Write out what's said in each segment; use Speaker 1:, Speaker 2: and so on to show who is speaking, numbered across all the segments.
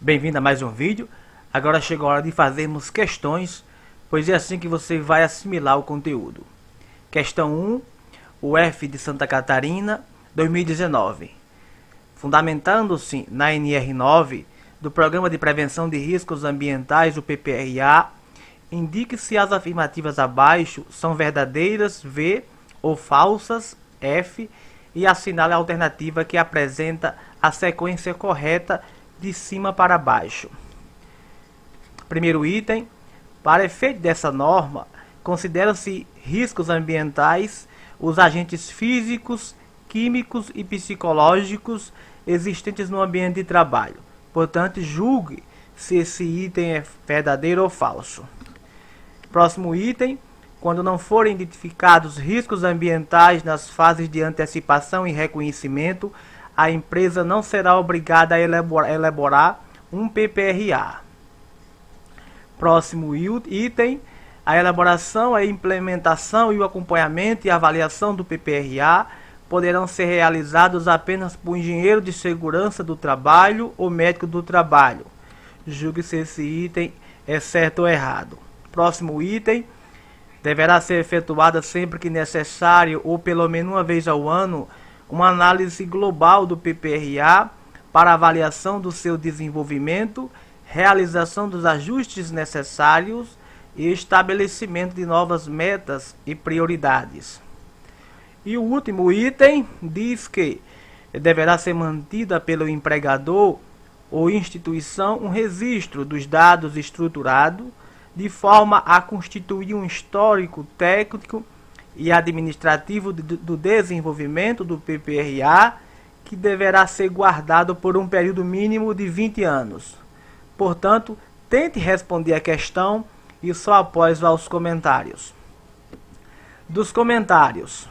Speaker 1: Bem-vindo a mais um vídeo. Agora chegou a hora de fazermos questões, pois é assim que você vai assimilar o conteúdo. Questão 1, o F de Santa Catarina, 2019. Fundamentando-se na NR9 do Programa de Prevenção de Riscos Ambientais, o PPRA, indique se as afirmativas abaixo são verdadeiras, V, ou falsas, F, e assinale a alternativa que apresenta a sequência correta de cima para baixo. Primeiro item, para efeito dessa norma, consideram-se riscos ambientais os agentes físicos, químicos e psicológicos existentes no ambiente de trabalho. Portanto, julgue se esse item é verdadeiro ou falso. Próximo item, quando não forem identificados riscos ambientais nas fases de antecipação e reconhecimento, a empresa não será obrigada a elaborar um PPRA. Próximo item, a elaboração, a implementação e o acompanhamento e avaliação do PPRA poderão ser realizados apenas por engenheiro de segurança do trabalho ou médico do trabalho. Julgue se esse item é certo ou errado. Próximo item, deverá ser efetuada sempre que necessário ou pelo menos uma vez ao ano uma análise global do PPRA para avaliação do seu desenvolvimento, realização dos ajustes necessários e estabelecimento de novas metas e prioridades. E o último item diz que deverá ser mantida pelo empregador ou instituição um registro dos dados estruturado de forma a constituir um histórico técnico e administrativo do desenvolvimento do PPRA, que deverá ser guardado por um período mínimo de 20 anos. Portanto, tente responder a questão e só após vá aos comentários. Dos comentários.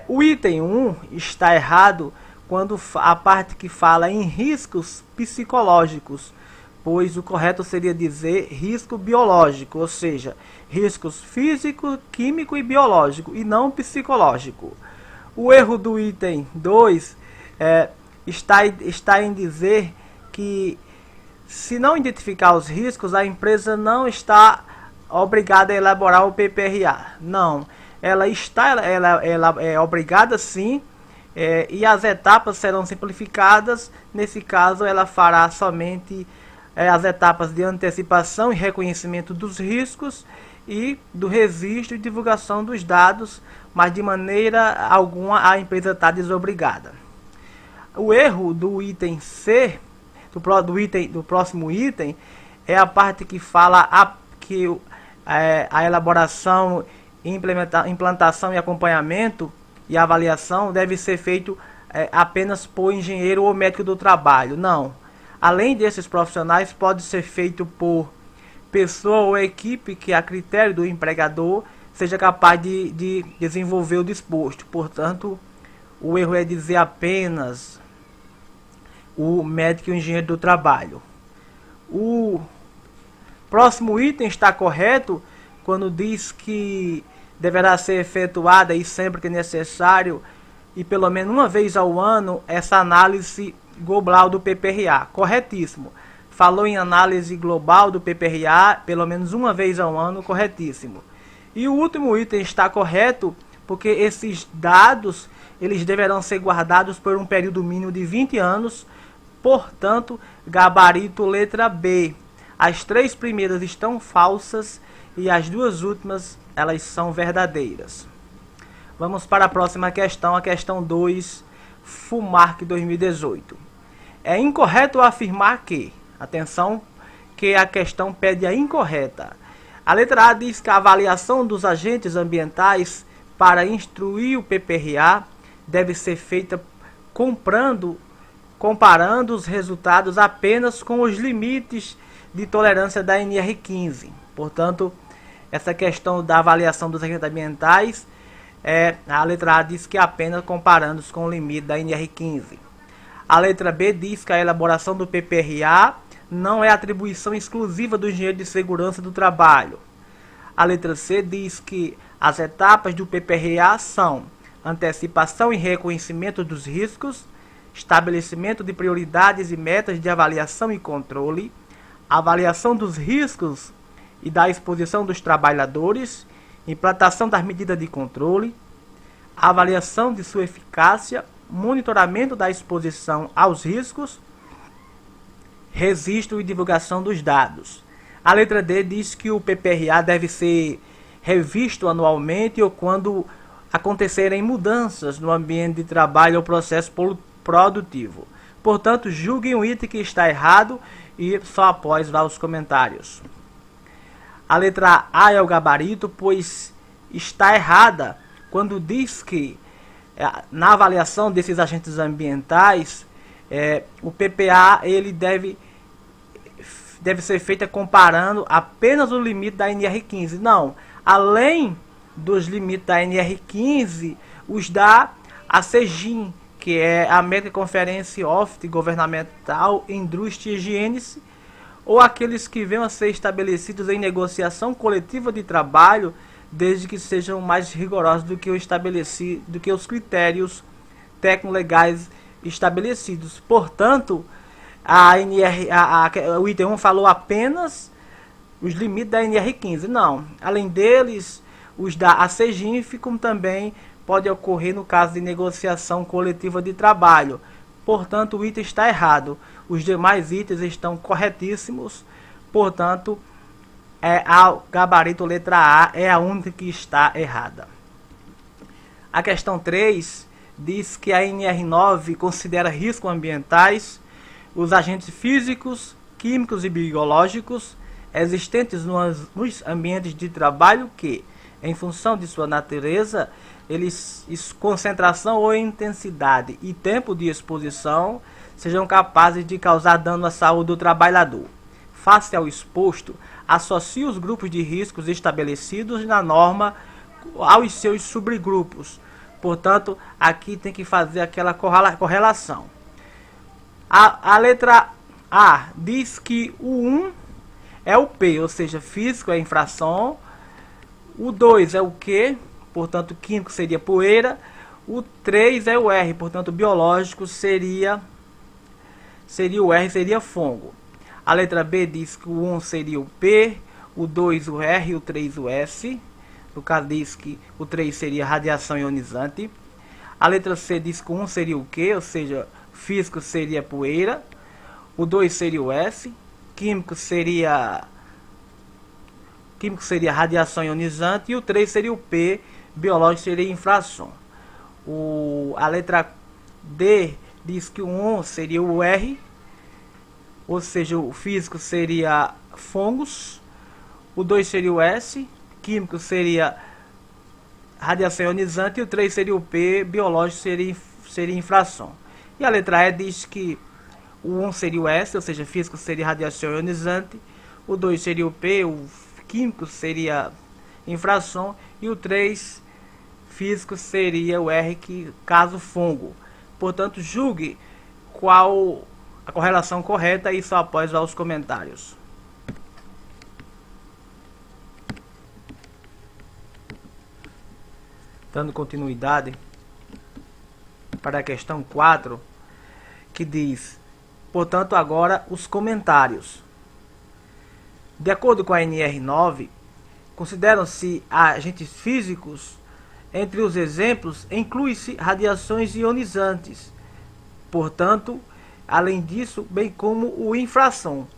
Speaker 1: O item 1 está errado quando a parte que fala em riscos psicológicos, pois o correto seria dizer risco biológico, ou seja, riscos físico, químico e biológico, e não psicológico. O erro do item 2 está em dizer que, se não identificar os riscos, a empresa não está obrigada a elaborar o PPRA. Não, ela é obrigada sim, e as etapas serão simplificadas. Nesse caso, ela fará somente as etapas de antecipação e reconhecimento dos riscos e do registro e divulgação dos dados, mas de maneira alguma a empresa está desobrigada. O erro do item C, do próximo item, é a parte que fala que a elaboração, implantação e acompanhamento e avaliação deve ser feito apenas por engenheiro ou médico do trabalho. Não. Além desses profissionais, pode ser feito por pessoa ou equipe que, a critério do empregador, seja capaz de desenvolver o disposto. Portanto, o erro é dizer apenas o médico e o engenheiro do trabalho. O próximo item está correto quando diz que deverá ser efetuada, e sempre que necessário, e pelo menos uma vez ao ano, essa análise global do PPRA. Corretíssimo. Falou em análise global do PPRA pelo menos uma vez ao ano. Corretíssimo. E o último item está correto porque esses dados eles deverão ser guardados por um período mínimo de 20 anos. Portanto, gabarito letra B. As 3 primeiras estão falsas e as 2 últimas elas são verdadeiras. Vamos para a próxima questão, a questão 2, FUMARC 2018. É incorreto afirmar que, atenção, que a questão pede a incorreta. A letra A diz que a avaliação dos agentes ambientais para instruir o PPRA deve ser feita comparando os resultados apenas com os limites de tolerância da NR15. Portanto, essa questão da avaliação dos agentes ambientais, a letra A diz que apenas comparando com o limite da NR15. A letra B diz que a elaboração do PPRA não é atribuição exclusiva do engenheiro de segurança do trabalho. A letra C diz que as etapas do PPRA são antecipação e reconhecimento dos riscos, estabelecimento de prioridades e metas de avaliação e controle, avaliação dos riscos e da exposição dos trabalhadores, implantação das medidas de controle, avaliação de sua eficácia, monitoramento da exposição aos riscos, registro e divulgação dos dados. A letra D diz que o PPRA deve ser revisto anualmente ou quando acontecerem mudanças no ambiente de trabalho ou processo produtivo. Portanto, julguem o item que está errado e só após vá aos comentários. A letra A é o gabarito, pois está errada quando diz que na avaliação desses agentes ambientais, o PPA ele deve ser feita comparando apenas o limite da NR15. Não, além dos limites da NR15, os da ACEGIM, que é a American Conference of Governmental Industry Hygiene, ou aqueles que venham a ser estabelecidos em negociação coletiva de trabalho, desde que sejam mais rigorosos do que os critérios técnico-legais estabelecidos. Portanto, o item 1 falou apenas os limites da NR15. Não, além deles, os da ACEGIM ficam também pode ocorrer no caso de negociação coletiva de trabalho. Portanto, o item está errado. Os demais itens estão corretíssimos. Portanto, a gabarito letra A é a única que está errada. A questão 3 diz que a NR9 considera riscos ambientais os agentes físicos, químicos e biológicos existentes nos ambientes de trabalho que, em função de sua natureza, concentração ou intensidade e tempo de exposição, sejam capazes de causar dano à saúde do trabalhador. Face ao exposto, associe os grupos de riscos estabelecidos na norma aos seus subgrupos. Portanto, aqui tem que fazer aquela correlação. A letra A diz que o 1 é o P, ou seja, físico é infração. O 2 é o Q, portanto, químico seria poeira. O 3 é o R, portanto, biológico seria o R, seria fungo. A letra B diz que o 1 seria o P, o 2 o R e o 3 o S. No caso diz que o 3 seria radiação ionizante. A letra C diz que o 1 seria o Q, ou seja, físico seria poeira. O 2 seria o S. Químico seria radiação ionizante. E o 3 seria o P, biológico seria infração. A letra D diz que o 1 seria o R, ou seja, o físico seria fungos. O 2 seria o S, químico seria radiação ionizante. E o 3 seria o P, biológico seria infração. E a letra E diz que o 1 seria o S, ou seja, físico seria radiação ionizante. O 2 seria o P, o químico seria infração. E o 3 físico seria o R, que caso fungo. Portanto, julgue qual a correlação correta e só após os comentários. Dando continuidade para a questão 4, que diz, portanto, agora os comentários. De acordo com a NR9, consideram-se agentes físicos. Entre os exemplos, inclui-se radiações ionizantes. Portanto, além disso, bem como o infração.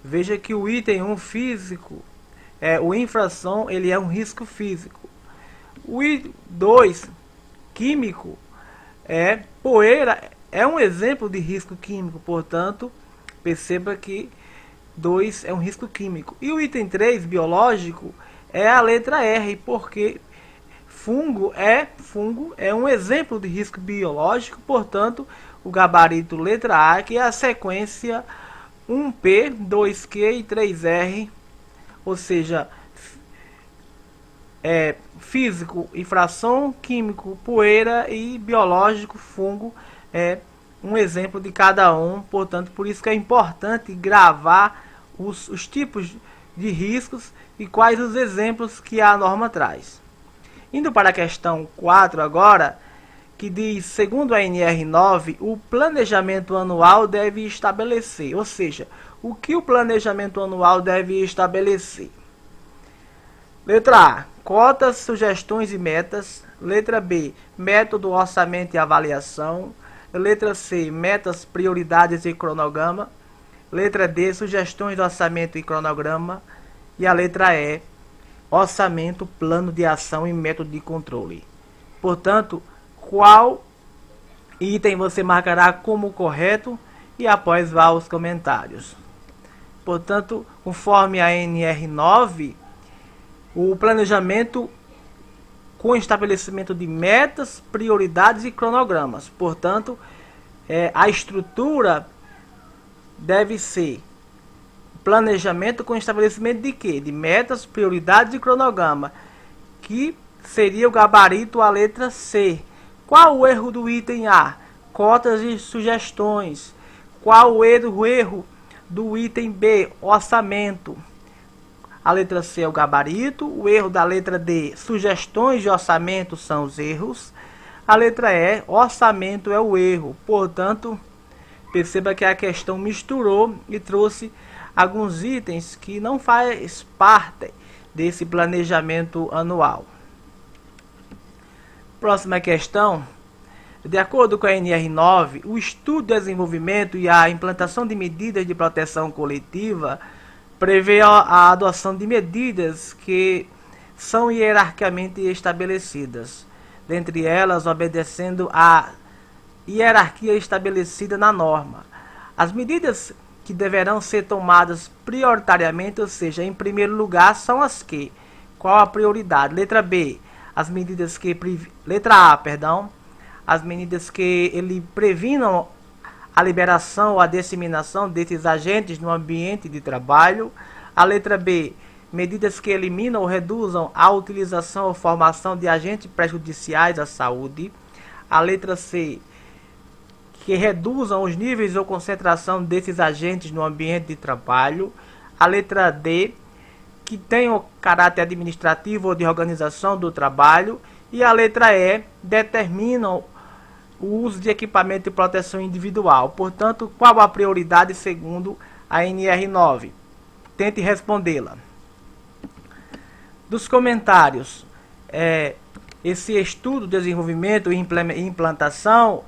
Speaker 1: Veja que o item 1 físico, o infração, ele é um risco físico. O item 2 químico, poeira, é um exemplo de risco químico. Portanto, perceba que 2 é um risco químico. E o item 3 biológico é a letra R, porque fungo é um exemplo de risco biológico. Portanto, o gabarito letra A, que é a sequência 1P, 2Q e 3R, ou seja, físico, infração, químico, poeira e biológico, fungo, é um exemplo de cada um. Portanto, por isso que é importante gravar os tipos de riscos e quais os exemplos que a norma traz. Indo para a questão 4 agora, que diz, segundo a NR9, o planejamento anual deve estabelecer, ou seja, o que o planejamento anual deve estabelecer? Letra A, cotas, sugestões e metas. Letra B, método, orçamento e avaliação. Letra C, metas, prioridades e cronograma. Letra D, sugestões de orçamento e cronograma. E a letra E, orçamento, plano de ação e método de controle. Portanto, qual item você marcará como correto e após vá aos comentários. Portanto, conforme a NR9, o planejamento com estabelecimento de metas, prioridades e cronogramas. Portanto, a estrutura deve ser planejamento com estabelecimento de quê? De metas, prioridades e cronograma, que seria o gabarito, a letra C. Qual o erro do item A? Cotas e sugestões. Qual o erro do item B? Orçamento. A letra C é o gabarito. O erro da letra D, sugestões de orçamento, são os erros. A letra E, orçamento, é o erro. Portanto, perceba que a questão misturou e trouxe alguns itens que não faz parte desse planejamento anual. Próxima questão. De acordo com a NR9, o estudo, desenvolvimento e a implantação de medidas de proteção coletiva prevê a adoção de medidas que são hierarquicamente estabelecidas, dentre elas obedecendo à hierarquia estabelecida na norma. As medidas que deverão ser tomadas prioritariamente, ou seja, em primeiro lugar, são as que? Qual a prioridade? Letra B, as medidas que... Letra A, perdão. As medidas que ele previnam a liberação ou a disseminação desses agentes no ambiente de trabalho. A letra B, medidas que eliminam ou reduzam a utilização ou formação de agentes prejudiciais à saúde. A letra C, que reduzam os níveis ou concentração desses agentes no ambiente de trabalho. A letra D, que tenham caráter administrativo ou de organização do trabalho. E a letra E, determinam o uso de equipamento de proteção individual. Portanto, qual a prioridade segundo a NR9? Tente respondê-la. Dos comentários, esse estudo, desenvolvimento e implantação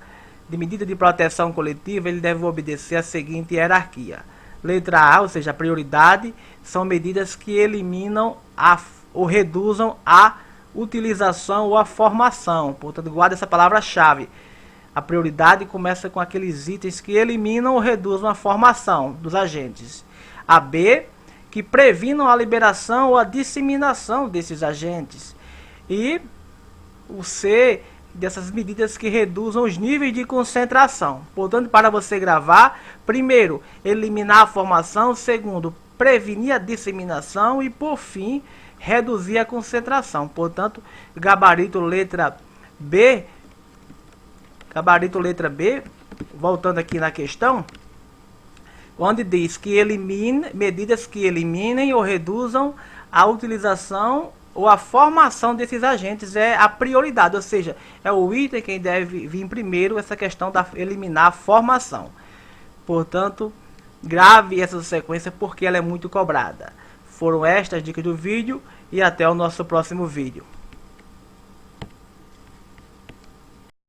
Speaker 1: de medida de proteção coletiva, ele deve obedecer a seguinte hierarquia. Letra A, ou seja, a prioridade, são medidas que eliminam ou reduzam a utilização ou a formação. Portanto, guarda essa palavra-chave. A prioridade começa com aqueles itens que eliminam ou reduzam a formação dos agentes. A B, que previnam a liberação ou a disseminação desses agentes. E o C, dessas medidas que reduzam os níveis de concentração. Portanto, para você gravar, primeiro, eliminar a formação. Segundo, prevenir a disseminação. E, por fim, reduzir a concentração. Portanto, gabarito letra B, voltando aqui na questão, onde diz que medidas que eliminem ou reduzam a utilização ou a formação desses agentes é a prioridade, ou seja, é o item que deve vir primeiro, essa questão da eliminar a formação. Portanto, grave essa sequência porque ela é muito cobrada. Foram estas dicas do vídeo e até o nosso próximo vídeo.